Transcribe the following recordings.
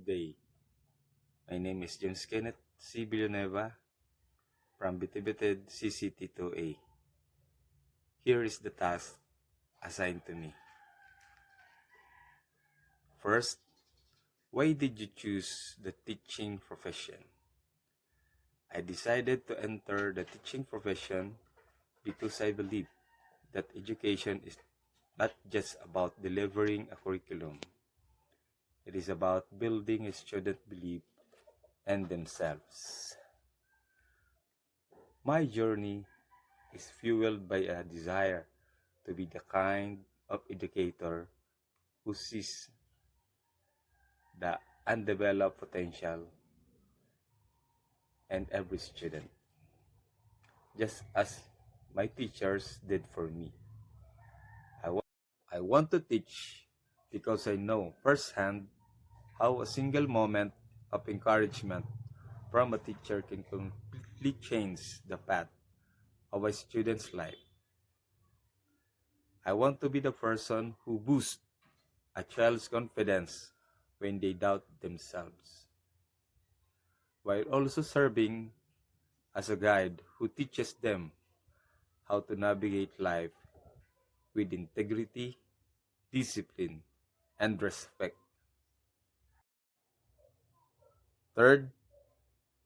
day. My name is James Kenneth C. Villanueva from Bitibited CCT2A. Here is the task assigned to me. First, why did you choose the teaching profession? I decided to enter the teaching profession because I believe that education is not just about delivering a curriculum. It is about building a student belief in themselves. My journey is fueled by a desire to be the kind of educator who sees the undeveloped potential in every student, just as my teachers did for me. I want to teach because I know firsthand how a single moment of encouragement from a teacher can completely change the path of a student's life. I want to be the person who boosts a child's confidence when they doubt themselves, while also serving as a guide who teaches them how to navigate life with integrity, discipline, and respect. Third,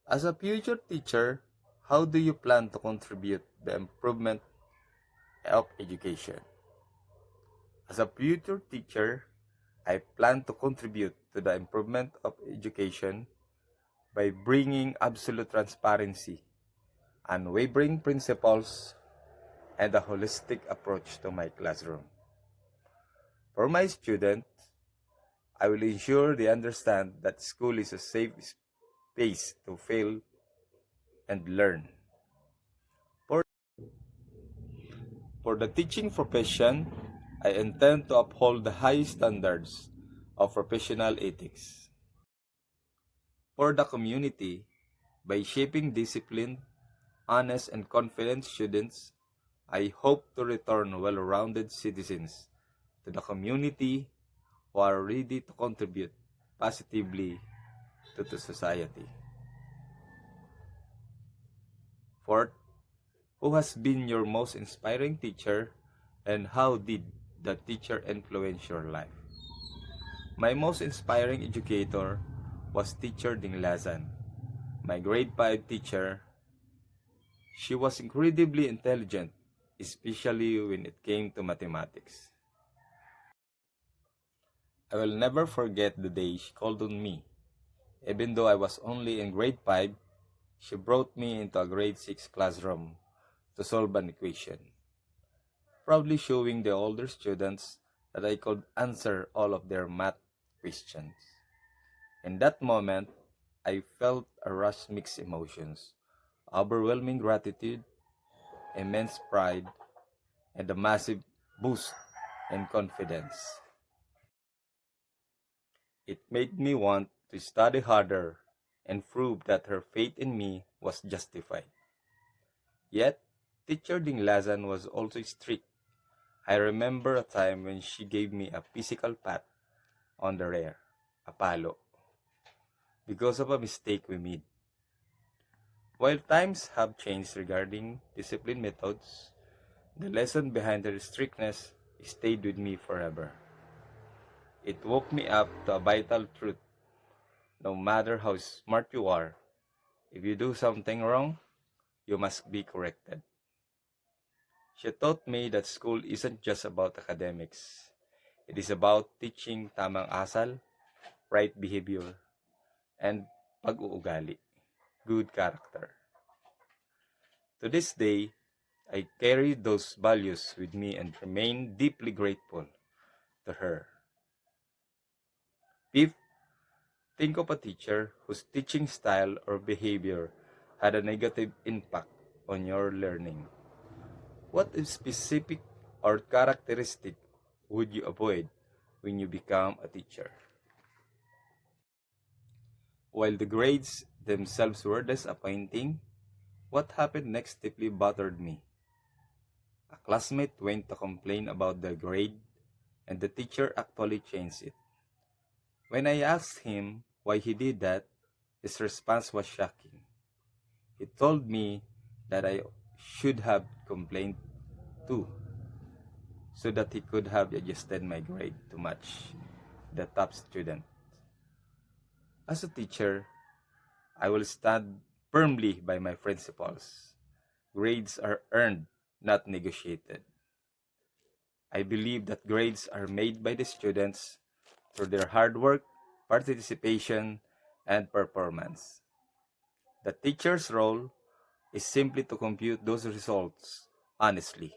as a future teacher, how do you plan to contribute the improvement of education? As a future teacher, I plan to contribute to the improvement of education by bringing absolute transparency, unwavering principles, and a holistic approach to my classroom. For my students, I will ensure they understand that school is a safe space to fail and learn. For the teaching profession, I intend to uphold the high standards of professional ethics. For the community, by shaping disciplined, honest, and confident students, I hope to return well-rounded citizens to the community who are ready to contribute positively to the society. Fourth, who has been your most inspiring teacher and how did the teacher influence your life? My most inspiring educator was Teacher Dinglasan, my grade 5 teacher. She was incredibly intelligent, especially when it came to mathematics. I will never forget the day she called on me. Even though I was only in grade 5, she brought me into a grade 6 classroom to solve an equation, proudly showing the older students that I could answer all of their math questions. In that moment, I felt a rush mixed emotions, overwhelming gratitude, immense pride, and a massive boost in confidence. It made me want to study harder and prove that her faith in me was justified. Yet, Teacher Dinglasan was also strict. I remember a time when she gave me a physical pat on the rear, a palo, because of a mistake we made. While times have changed regarding discipline methods, the lesson behind her strictness stayed with me forever. It woke me up to a vital truth. No matter how smart you are, if you do something wrong, you must be corrected. She taught me that school isn't just about academics. It is about teaching tamang asal, right behavior, and pag-uugali, good character. To this day, I carry those values with me and remain deeply grateful to her. Fifth, think of a teacher whose teaching style or behavior had a negative impact on your learning. What specific or characteristic would you avoid when you become a teacher? While the grades themselves were disappointing, what happened next deeply bothered me. A classmate went to complain about the grade, and the teacher actually changed it. When I asked him why he did that, his response was shocking. He told me that I should have complained too, so that he could have adjusted my grade to match the top student. As a teacher, I will stand firmly by my principles. Grades are earned, not negotiated. I believe that grades are made by the students through their hard work, participation, and performance. The teacher's role is simply to compute those results honestly.